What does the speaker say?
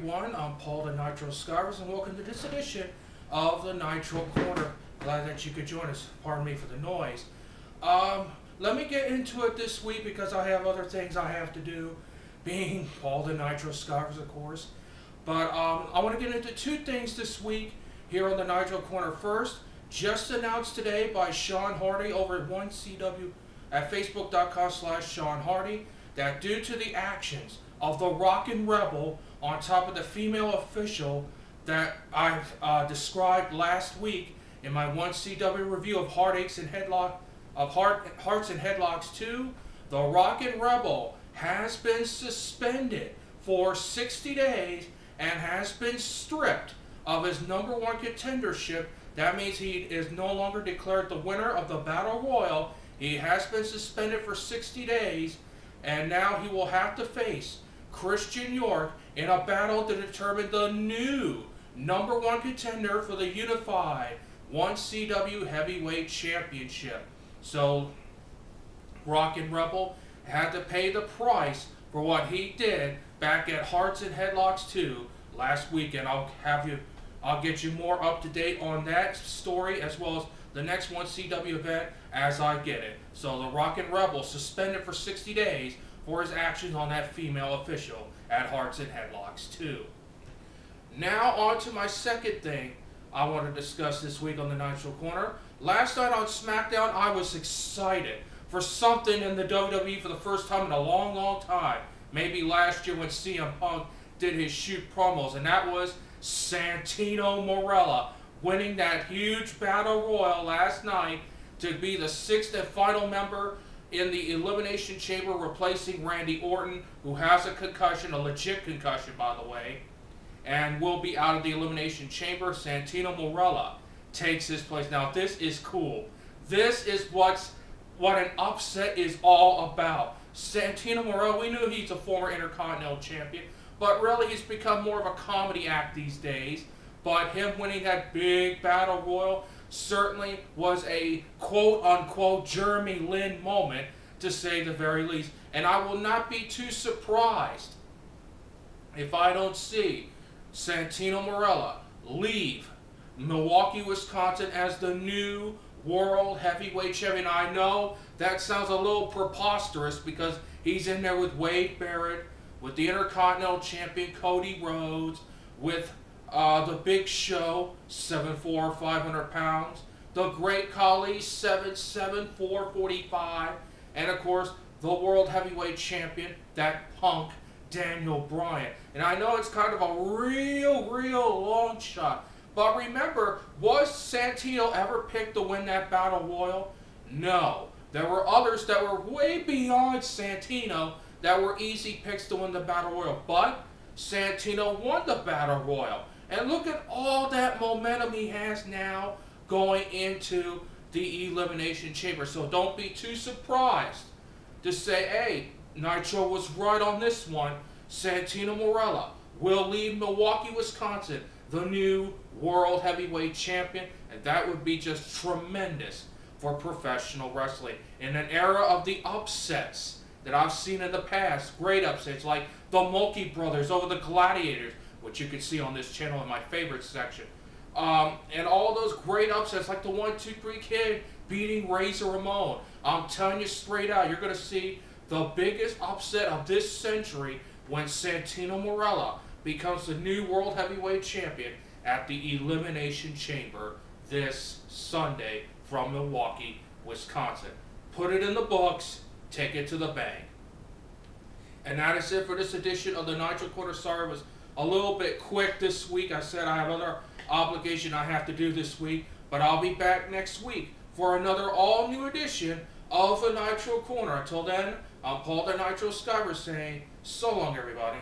everyone, I'm Paul the Nitro Scars, and welcome to this edition of the Nitro Corner. Glad that you could join us. Pardon me for the noise. Let me get into it this week because I have other things I have to do, being Paul the Nitro Scars, of course. But I want to get into two things this week here on the Nitro Corner. First, just announced today by Sean Hardy over at 1CW at facebook.com/Sean Hardy that due to the actions of the Rockin' Rebel on top of the female official that I described last week in my 1CW review of Hearts and Headlocks 2, the Rockin' Rebel has been suspended for 60 days and has been stripped of his #1 contendership. That means he is no longer declared the winner of the Battle Royal. He has been suspended for 60 days, and now he will have to face Christian York in a battle to determine the new #1 contender for the unified 1CW Heavyweight Championship. So, Rockin' Rebel had to pay the price for what he did back at Hearts and Headlocks 2 last weekend. I'll get you more up to date on that story as well as the next 1CW event as I get it. So the Rockin' Rebel suspended for 60 days for his actions on that female official at Hearts and Headlocks 2. Now on to my second thing I want to discuss this week on the Nitro Corner. Last night on SmackDown, I was excited for something in the WWE for the first time in a long, long time. Maybe last year when CM Punk did his shoot promos, and that was Santino Marella winning that huge Battle Royal last night to be the 6th and final member in the Elimination Chamber, replacing Randy Orton, who has a concussion, a legit concussion by the way, and will be out of the Elimination Chamber. Santino Marella takes his place. Now this is cool. This is what an upset is all about. Santino Marella, we knew he's a former Intercontinental Champion, but really he's become more of a comedy act these days. But him winning that big Battle Royal certainly was a quote-unquote Jeremy Lin moment, to say the very least. And I will not be too surprised if I don't see Santino Marella leave Milwaukee, Wisconsin as the new World Heavyweight Champion. I know that sounds a little preposterous because he's in there with Wade Barrett, with the Intercontinental Champion Cody Rhodes, with the Big Show, 7'4", 500 pounds, the Great Khali, 7'7", 445, and of course the World Heavyweight Champion, that punk Daniel Bryan. And I know it's kind of a real long shot, but remember, was Santino ever picked to win that Battle Royal? No. There were others that were way beyond Santino that were easy picks to win the Battle Royal, but Santino won the Battle Royal. And look at all that momentum he has now going into the Elimination Chamber. So don't be too surprised to say, hey, Nitro was right on this one. Santino Marella will leave Milwaukee, Wisconsin, the new World Heavyweight Champion. And that would be just tremendous for professional wrestling. In an era of the upsets that I've seen in the past, great upsets like the Mulkey Brothers over the Gladiators, which you can see on this channel in my favorites section. And all those great upsets like the 1-2-3 Kid beating Razor Ramon. I'm telling you straight out, you're going to see the biggest upset of this century when Santino Marella becomes the new World Heavyweight Champion at the Elimination Chamber this Sunday from Milwaukee, Wisconsin. Put it in the books, take it to the bank. And that is it for this edition of the Nitro Corner. Sorry, it was a little bit quick this week. I said I have other obligation I have to do this week, but I'll be back next week for another all-new edition of the Nitro Corner. Until then, I'm Paul the Nitro Skyver saying so long, everybody.